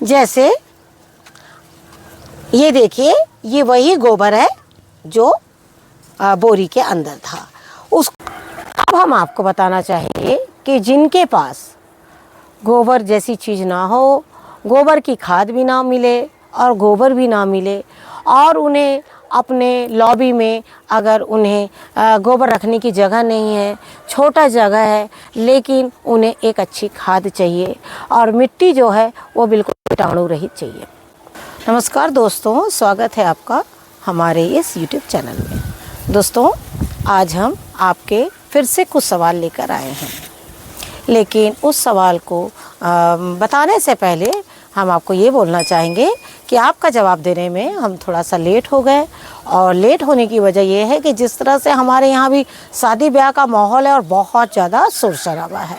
जैसे ये देखिए, ये वही गोबर है जो बोरी के अंदर था। उस अब हम आपको बताना चाहेंगे कि जिनके पास गोबर जैसी चीज़ ना हो, गोबर की खाद भी ना मिले और गोबर भी ना मिले, और उन्हें अपने लॉबी में अगर उन्हें गोबर रखने की जगह नहीं है, छोटा जगह है, लेकिन उन्हें एक अच्छी खाद चाहिए और मिट्टी जो है वो बिल्कुल कीटाणु रहित चाहिए। नमस्कार दोस्तों, स्वागत है आपका हमारे इस YouTube चैनल में। दोस्तों, आज हम आपके फिर से कुछ सवाल लेकर आए हैं, लेकिन उस सवाल को बताने से पहले हम आपको ये बोलना चाहेंगे कि आपका जवाब देने में हम थोड़ा सा लेट हो गए। और लेट होने की वजह यह है कि जिस तरह से हमारे यहाँ भी शादी ब्याह का माहौल है और बहुत ज़्यादा शोर शराबा है।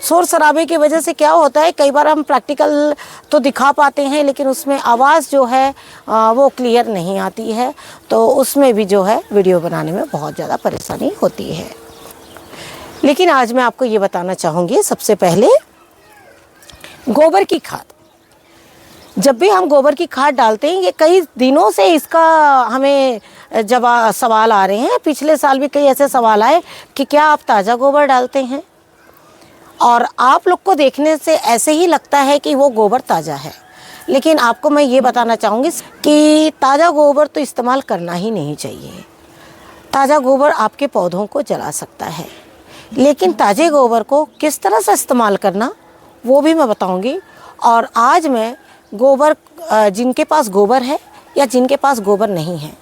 शोर शराबे की वजह से क्या होता है, कई बार हम प्रैक्टिकल तो दिखा पाते हैं, लेकिन उसमें आवाज़ जो है वो क्लियर नहीं आती है, तो उसमें भी जो है वीडियो बनाने में बहुत ज़्यादा परेशानी होती है। लेकिन आज मैं आपको ये बताना चाहूँगी, सबसे पहले गोबर की खाद। जब भी हम गोबर की खाद डालते हैं, ये कई दिनों से इसका हमें सवाल आ रहे हैं। पिछले साल भी कई ऐसे सवाल आए कि क्या आप ताज़ा गोबर डालते हैं, और आप लोग को देखने से ऐसे ही लगता है कि वो गोबर ताज़ा है। लेकिन आपको मैं ये बताना चाहूँगी कि ताज़ा गोबर तो इस्तेमाल करना ही नहीं चाहिए। ताज़ा गोबर आपके पौधों को जला सकता है, लेकिन ताज़े गोबर को किस तरह से इस्तेमाल करना वो भी मैं बताऊँगी। और आज मैं गोबर, जिनके पास गोबर है या जिनके पास गोबर नहीं है,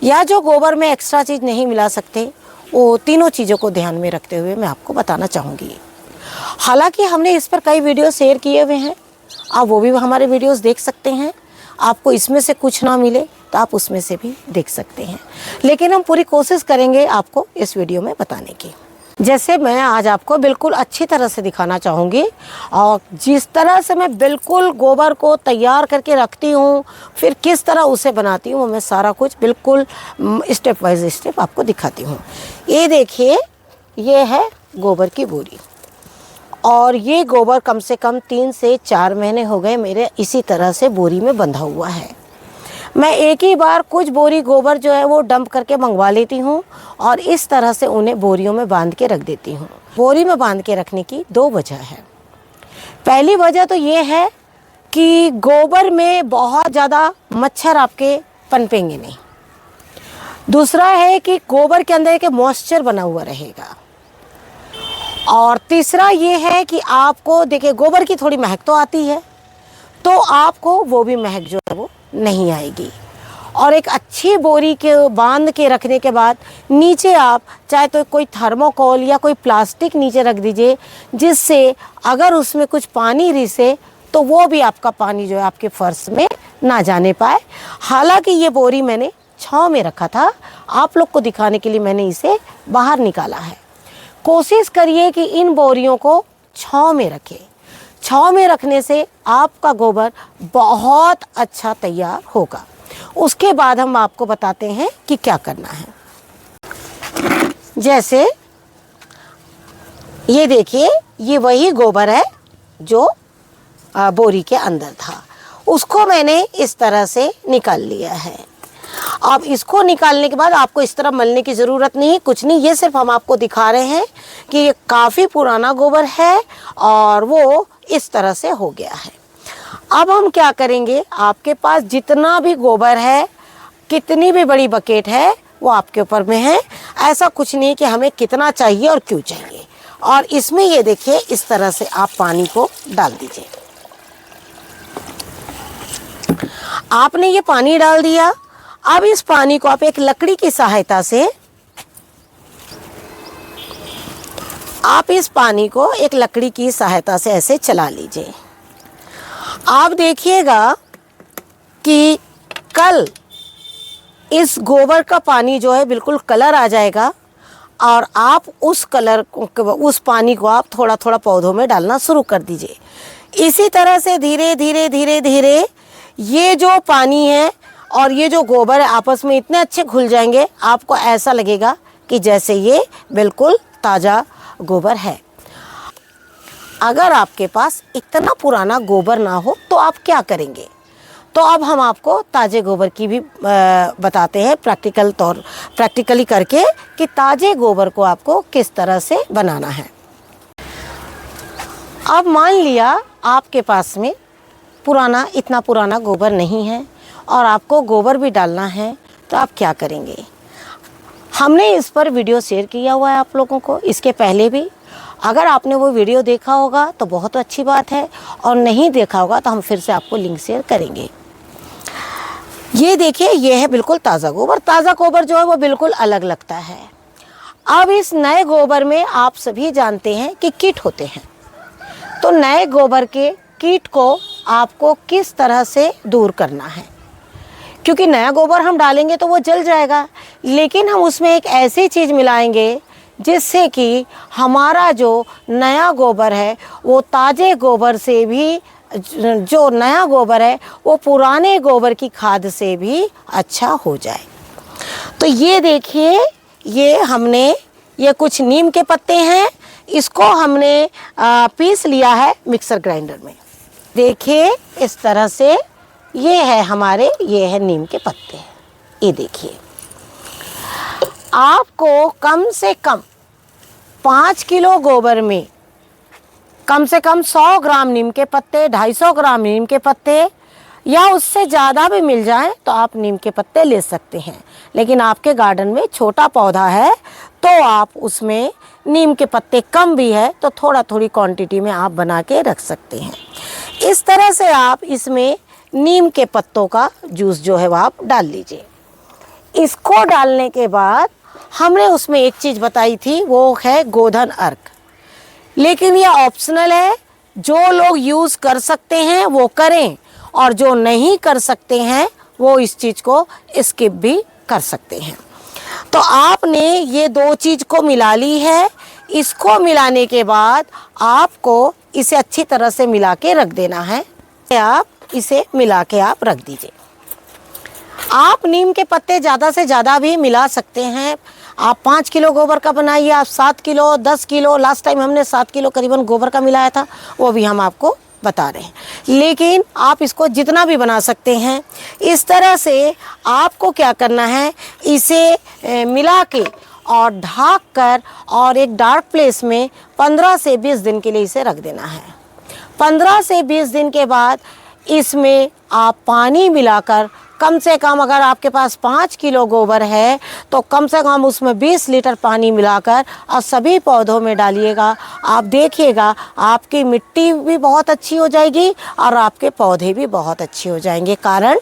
या जो गोबर में एक्स्ट्रा चीज़ नहीं मिला सकते, वो तीनों चीज़ों को ध्यान में रखते हुए मैं आपको बताना चाहूँगी। हालांकि हमने इस पर कई वीडियो शेयर किए हुए हैं, आप वो भी हमारे वीडियोस देख सकते हैं। आपको इसमें से कुछ ना मिले तो आप उसमें से भी देख सकते हैं, लेकिन हम पूरी कोशिश करेंगे आपको इस वीडियो में बताने की। जैसे मैं आज आपको बिल्कुल अच्छी तरह से दिखाना चाहूँगी, और जिस तरह से मैं बिल्कुल गोबर को तैयार करके रखती हूँ, फिर किस तरह उसे बनाती हूँ, मैं सारा कुछ बिल्कुल स्टेप बाय स्टेप आपको दिखाती हूँ। ये देखिए, ये है गोबर की बोरी, और ये गोबर कम से कम 3 से 4 महीने हो गए मेरे इसी तरह से बोरी में बंधा हुआ है। मैं एक ही बार कुछ बोरी गोबर जो है वो डंप करके मंगवा लेती हूँ, और इस तरह से उन्हें बोरियों में बांध के रख देती हूँ। बोरी में बांध के रखने की 2 वजह है। पहली वजह तो ये है कि गोबर में बहुत ज़्यादा मच्छर आपके पनपेंगे नहीं। दूसरा है कि गोबर के अंदर एक मॉइस्चर बना हुआ रहेगा। और तीसरा ये है कि आपको देखिए, गोबर की थोड़ी महक तो आती है, तो आपको वो भी महक जो है वो नहीं आएगी। और एक अच्छी बोरी के बांध के रखने के बाद नीचे आप चाहे तो कोई थर्मोकोल या कोई प्लास्टिक नीचे रख दीजिए, जिससे अगर उसमें कुछ पानी रिसे तो वो भी आपका पानी जो है आपके फर्श में ना जाने पाए। हालांकि ये बोरी मैंने छांव में रखा था, आप लोग को दिखाने के लिए मैंने इसे बाहर निकाला है। कोशिश करिए कि इन बोरियों को छांव में रखें। छांव में रखने से आपका गोबर बहुत अच्छा तैयार होगा। उसके बाद हम आपको बताते हैं कि क्या करना है। जैसे ये देखिए, ये वही गोबर है जो बोरी के अंदर था, उसको मैंने इस तरह से निकाल लिया है। अब इसको निकालने के बाद आपको इस तरह मलने की ज़रूरत नहीं है, कुछ नहीं, ये सिर्फ हम आपको दिखा रहे हैं कि ये काफ़ी पुराना गोबर है और वो इस तरह से हो गया है। अब हम क्या करेंगे, आपके पास जितना भी गोबर है, कितनी भी बड़ी बकेट है, वो आपके ऊपर में है। ऐसा कुछ नहीं कि हमें कितना चाहिए और क्यों चाहिए। और इसमें ये देखिए, इस तरह से आप पानी को डाल दीजिए। आपने ये पानी डाल दिया। अब इस पानी को आप एक लकड़ी की सहायता से, आप इस पानी को एक लकड़ी की सहायता से ऐसे चला लीजिए। आप देखिएगा कि कल इस गोबर का पानी जो है बिल्कुल कलर आ जाएगा, और आप उस पानी को आप थोड़ा थोड़ा पौधों में डालना शुरू कर दीजिए। इसी तरह से धीरे धीरे धीरे धीरे ये जो पानी है और ये जो गोबर है आपस में इतने अच्छे घुल जाएंगे, आपको ऐसा लगेगा कि जैसे ये बिल्कुल ताज़ा गोबर है। अगर आपके पास इतना पुराना गोबर ना हो तो आप क्या करेंगे। तो अब हम आपको ताज़े गोबर की भी बताते हैं प्रैक्टिकली करके कि ताज़े गोबर को आपको किस तरह से बनाना है। अब मान लिया आपके पास में इतना पुराना गोबर नहीं है और आपको गोबर भी डालना है, तो आप क्या करेंगे। हमने इस पर वीडियो शेयर किया हुआ है आप लोगों को इसके पहले भी। अगर आपने वो वीडियो देखा होगा तो बहुत अच्छी बात है, और नहीं देखा होगा तो हम फिर से आपको लिंक शेयर करेंगे। ये देखिए, ये है बिल्कुल ताज़ा गोबर। ताज़ा गोबर जो है वो बिल्कुल अलग लगता है। अब इस नए गोबर में आप सभी जानते हैं कि कीट होते हैं, तो नए गोबर के कीट को आपको किस तरह से दूर करना है, क्योंकि नया गोबर हम डालेंगे तो वो जल जाएगा, लेकिन हम उसमें एक ऐसी चीज़ मिलाएंगे जिससे कि हमारा जो नया गोबर है वो ताज़े गोबर से भी, जो नया गोबर है वो पुराने गोबर की खाद से भी अच्छा हो जाए। तो ये देखिए, ये कुछ नीम के पत्ते हैं, इसको हमने पीस लिया है मिक्सर ग्राइंडर में। देखिए इस तरह से ये है नीम के पत्ते। ये देखिए, आपको कम से कम 5 किलो गोबर में कम से कम 100 ग्राम नीम के पत्ते, 250 ग्राम नीम के पत्ते, या उससे ज़्यादा भी मिल जाए तो आप नीम के पत्ते ले सकते हैं। लेकिन आपके गार्डन में छोटा पौधा है तो आप उसमें नीम के पत्ते कम भी है तो थोड़ी क्वांटिटी में आप बना के रख सकते हैं। इस तरह से आप इसमें नीम के पत्तों का जूस जो है वो आप डाल लीजिए। इसको डालने के बाद हमने उसमें एक चीज़ बताई थी, वो है गोधन अर्क, लेकिन ये ऑप्शनल है। जो लोग यूज़ कर सकते हैं वो करें, और जो नहीं कर सकते हैं वो इस चीज़ को स्किप भी कर सकते हैं। तो आपने ये 2 चीज़ को मिला ली है। इसको मिलाने के बाद आपको इसे अच्छी तरह से मिला के रख देना है। आप इसे मिला के आप रख दीजिए। आप नीम के पत्ते ज़्यादा से ज़्यादा भी मिला सकते हैं। आप 5 किलो गोबर का बनाइए, आप 7 किलो, 10 किलो, लास्ट टाइम हमने 7 किलो करीबन गोबर का मिलाया था, वो भी हम आपको बता रहे हैं। लेकिन आप इसको जितना भी बना सकते हैं। इस तरह से आपको क्या करना है, इसे मिला के और ढक कर और एक डार्क प्लेस में 15 से 20 दिन के लिए इसे रख देना है। 15 से 20 दिन के बाद इसमें आप पानी मिलाकर, कम से कम अगर आपके पास 5 किलो गोबर है तो कम से कम उसमें 20 लीटर पानी मिलाकर और सभी पौधों में डालिएगा। आप देखिएगा आपकी मिट्टी भी बहुत अच्छी हो जाएगी और आपके पौधे भी बहुत अच्छे हो जाएंगे, कारण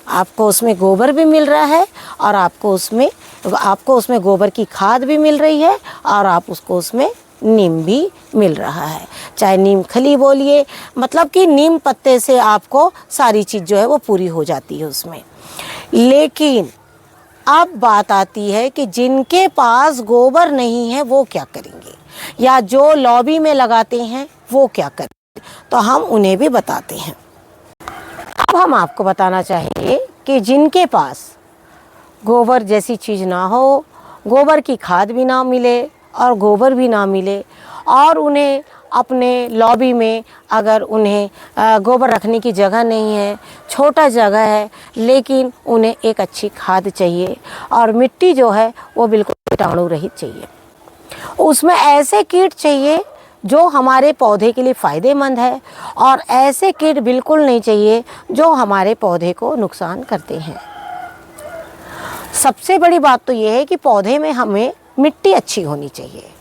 आपको उसमें गोबर भी मिल रहा है और आपको उसमें गोबर की खाद भी मिल रही है और आप उसमें नीम भी मिल रहा है। चाहे नीम खली बोलिए, मतलब कि नीम पत्ते से आपको सारी चीज़ जो है वो पूरी हो जाती है उसमें। लेकिन अब बात आती है कि जिनके पास गोबर नहीं है वो क्या करेंगे, या जो लॉबी में लगाते हैं वो क्या करेंगे, तो हम उन्हें भी बताते हैं। अब हम आपको बताना चाहेंगे कि जिनके पास गोबर जैसी चीज़ ना हो, गोबर की खाद भी ना मिले और गोबर भी ना मिले, और उन्हें अपने लॉबी में अगर उन्हें गोबर रखने की जगह नहीं है, छोटा जगह है, लेकिन उन्हें एक अच्छी खाद चाहिए और मिट्टी जो है वो बिल्कुल कीटाणु रहित चाहिए। उसमें ऐसे कीट चाहिए जो हमारे पौधे के लिए फ़ायदेमंद है, और ऐसे कीट बिल्कुल नहीं चाहिए जो हमारे पौधे को नुकसान करते हैं। सबसे बड़ी बात तो ये है कि पौधे में हमें मिट्टी अच्छी होनी चाहिए।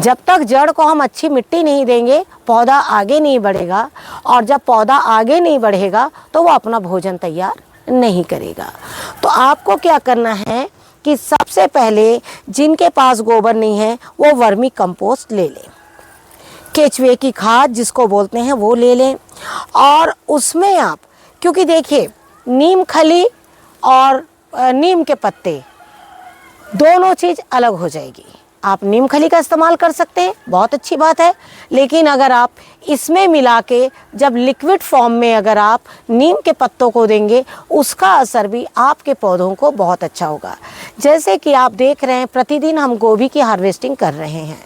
जब तक जड़ को हम अच्छी मिट्टी नहीं देंगे पौधा आगे नहीं बढ़ेगा, और जब पौधा आगे नहीं बढ़ेगा तो वो अपना भोजन तैयार नहीं करेगा। तो आपको क्या करना है कि सबसे पहले जिनके पास गोबर नहीं है वो वर्मी कंपोस्ट ले लें, केचुए की खाद जिसको बोलते हैं वो ले लें, और उसमें आप, क्योंकि देखिए नीम खली और नीम के पत्ते दोनों चीज़ अलग हो जाएगी। आप नीम खली का इस्तेमाल कर सकते हैं, बहुत अच्छी बात है, लेकिन अगर आप इसमें मिला के जब लिक्विड फॉर्म में अगर आप नीम के पत्तों को देंगे उसका असर भी आपके पौधों को बहुत अच्छा होगा। जैसे कि आप देख रहे हैं प्रतिदिन हम गोभी की हार्वेस्टिंग कर रहे हैं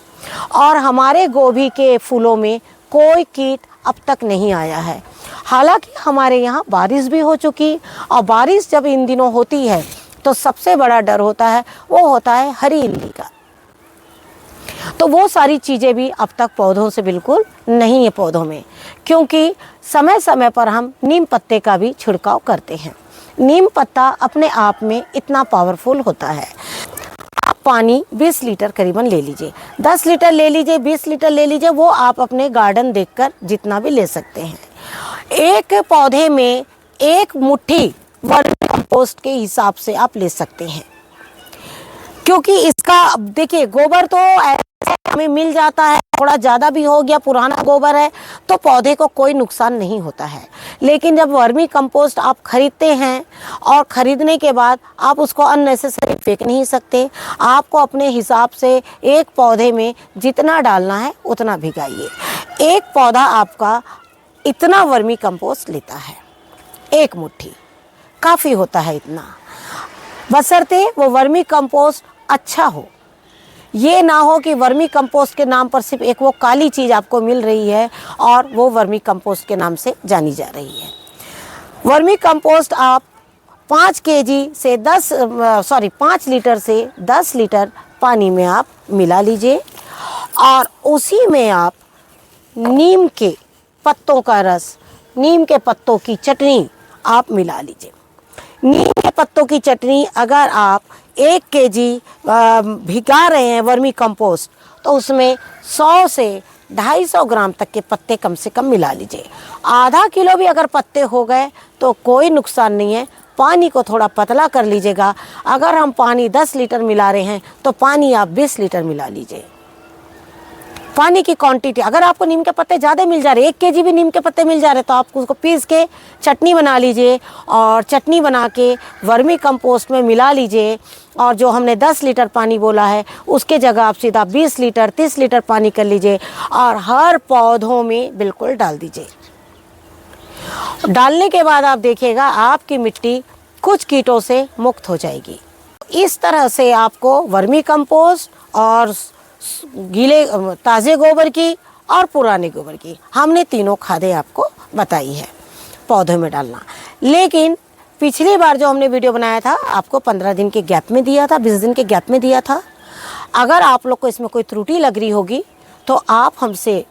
और हमारे गोभी के फूलों में कोई कीट अब तक नहीं आया है। हालांकि हमारे यहाँ बारिश भी हो चुकी, और बारिश जब इन दिनों होती है तो सबसे बड़ा डर होता है, वो होता है हरी इल्ली का। तो वो सारी चीज़ें भी अब तक पौधों से बिल्कुल नहीं है पौधों में, क्योंकि समय समय पर हम नीम पत्ते का भी छिड़काव करते हैं। नीम पत्ता अपने आप में इतना पावरफुल होता है। आप पानी 20 लीटर करीबन ले लीजिए, 10 लीटर ले लीजिए, 20 लीटर ले लीजिए, वो आप अपने गार्डन देखकर जितना भी ले सकते हैं। एक पौधे में 1 मुट्ठी वर्मी कंपोस्ट के हिसाब से आप ले सकते हैं, क्योंकि इसका देखिए गोबर तो ऐसे हमें मिल जाता है, थोड़ा ज़्यादा भी हो गया, पुराना गोबर है तो पौधे को कोई नुकसान नहीं होता है। लेकिन जब वर्मी कंपोस्ट आप खरीदते हैं और ख़रीदने के बाद आप उसको अननेसेसरी फेंक नहीं सकते, आपको अपने हिसाब से एक पौधे में जितना डालना है उतना भिगाइए। एक पौधा आपका इतना वर्मी कंपोस्ट लेता है, 1 मुट्ठी काफ़ी होता है इतना, बशर्ते वो वर्मी कंपोस्ट अच्छा हो। ये ना हो कि वर्मी कंपोस्ट के नाम पर सिर्फ एक वो काली चीज़ आपको मिल रही है और वो वर्मी कंपोस्ट के नाम से जानी जा रही है। वर्मी कंपोस्ट आप 5 लीटर से 10 लीटर पानी में आप मिला लीजिए, और उसी में आप नीम के पत्तों का रस, नीम के पत्तों की चटनी आप मिला लीजिए। नीम के पत्तों की चटनी अगर आप 1 केजी भिगा रहे हैं वर्मी कंपोस्ट, तो उसमें 100 से 250 ग्राम तक के पत्ते कम से कम मिला लीजिए। आधा किलो भी अगर पत्ते हो गए तो कोई नुकसान नहीं है। पानी को थोड़ा पतला कर लीजिएगा। अगर हम पानी 10 लीटर मिला रहे हैं तो पानी आप 20 लीटर मिला लीजिए। पानी की क्वांटिटी, अगर आपको नीम के पत्ते ज़्यादा मिल जा रहे, 1 केजी भी नीम के पत्ते मिल जा रहे, तो आप उसको पीस के चटनी बना लीजिए, और चटनी बना के वर्मी कंपोस्ट में मिला लीजिए। और जो हमने 10 लीटर पानी बोला है उसके जगह आप सीधा 20 लीटर 30 लीटर पानी कर लीजिए, और हर पौधों में बिल्कुल डाल दीजिए। डालने के बाद आप देखिएगा आपकी मिट्टी कुछ कीटों से मुक्त हो जाएगी। इस तरह से आपको वर्मी कंपोस्ट और गीले ताज़े गोबर की और पुराने गोबर की, हमने तीनों खादें आपको बताई है पौधों में डालना। लेकिन पिछली बार जो हमने वीडियो बनाया था आपको 15 दिन के गैप में दिया था, 20 दिन के गैप में दिया था। अगर आप लोग को इसमें कोई त्रुटि लग रही होगी तो आप हमसे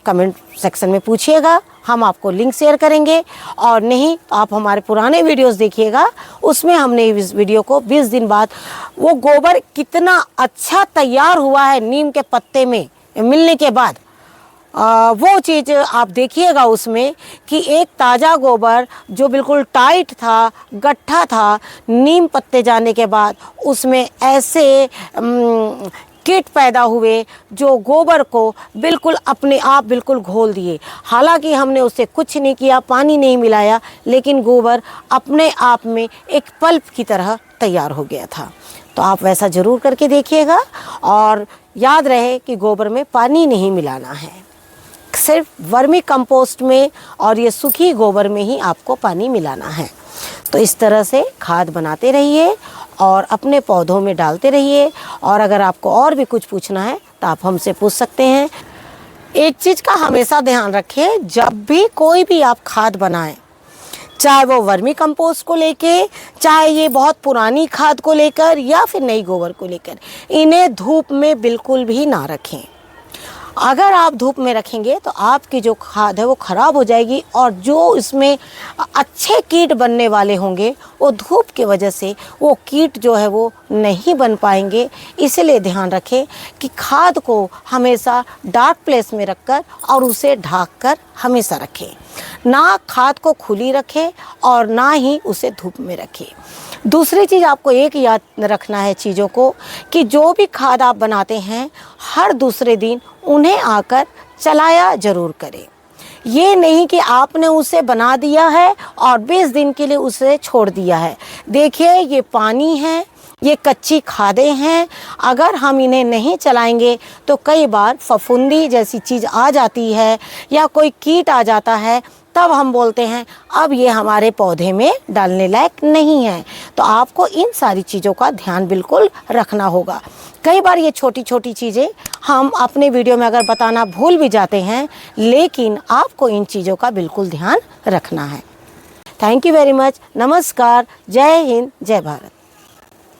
कमेंट सेक्शन में पूछिएगा, हम आपको लिंक शेयर करेंगे। और नहीं तो आप हमारे पुराने वीडियोस देखिएगा, उसमें हमने इस वीडियो को 20 दिन बाद वो गोबर कितना अच्छा तैयार हुआ है नीम के पत्ते में मिलने के बाद, वो चीज़ आप देखिएगा उसमें कि एक ताज़ा गोबर जो बिल्कुल टाइट था, गट्ठा था, नीम पत्ते जाने के बाद उसमें ऐसे कीट पैदा हुए जो गोबर को बिल्कुल अपने आप बिल्कुल घोल दिए। हालांकि हमने उससे कुछ नहीं किया, पानी नहीं मिलाया, लेकिन गोबर अपने आप में एक पल्प की तरह तैयार हो गया था। तो आप वैसा ज़रूर करके देखिएगा, और याद रहे कि गोबर में पानी नहीं मिलाना है, सिर्फ वर्मी कंपोस्ट में और ये सूखी गोबर में ही आपको पानी मिलाना है। तो इस तरह से खाद बनाते रहिए और अपने पौधों में डालते रहिए। और अगर आपको और भी कुछ पूछना है तो आप हमसे पूछ सकते हैं। एक चीज़ का हमेशा ध्यान रखिए, जब भी कोई भी आप खाद बनाएं, चाहे वो वर्मी कंपोस्ट को लेके, चाहे ये बहुत पुरानी खाद को लेकर या फिर नई गोबर को लेकर, इन्हें धूप में बिल्कुल भी ना रखें। अगर आप धूप में रखेंगे तो आपकी जो खाद है वो ख़राब हो जाएगी, और जो इसमें अच्छे कीट बनने वाले होंगे वो धूप की वजह से वो कीट जो है वो नहीं बन पाएंगे। इसलिए ध्यान रखें कि खाद को हमेशा डार्क प्लेस में रखकर और उसे ढक कर हमेशा रखें, ना खाद को खुली रखें और ना ही उसे धूप में रखें। दूसरी चीज़ आपको एक याद रखना है चीज़ों को, कि जो भी खाद आप बनाते हैं हर दूसरे दिन उन्हें आकर चलाया ज़रूर करें। ये नहीं कि आपने उसे बना दिया है और 20 दिन के लिए उसे छोड़ दिया है। देखिए ये पानी है, ये कच्ची खादें हैं, अगर हम इन्हें नहीं चलाएंगे तो कई बार फफूंदी जैसी चीज़ आ जाती है या कोई कीट आ जाता है, तब हम बोलते हैं अब ये हमारे पौधे में डालने लायक नहीं है। तो आपको इन सारी चीज़ों का ध्यान बिल्कुल रखना होगा। कई बार ये छोटी छोटी चीज़ें हम अपने वीडियो में अगर बताना भूल भी जाते हैं, लेकिन आपको इन चीज़ों का बिल्कुल ध्यान रखना है। Thank you very much. नमस्कार। जय हिंद, जय भारत।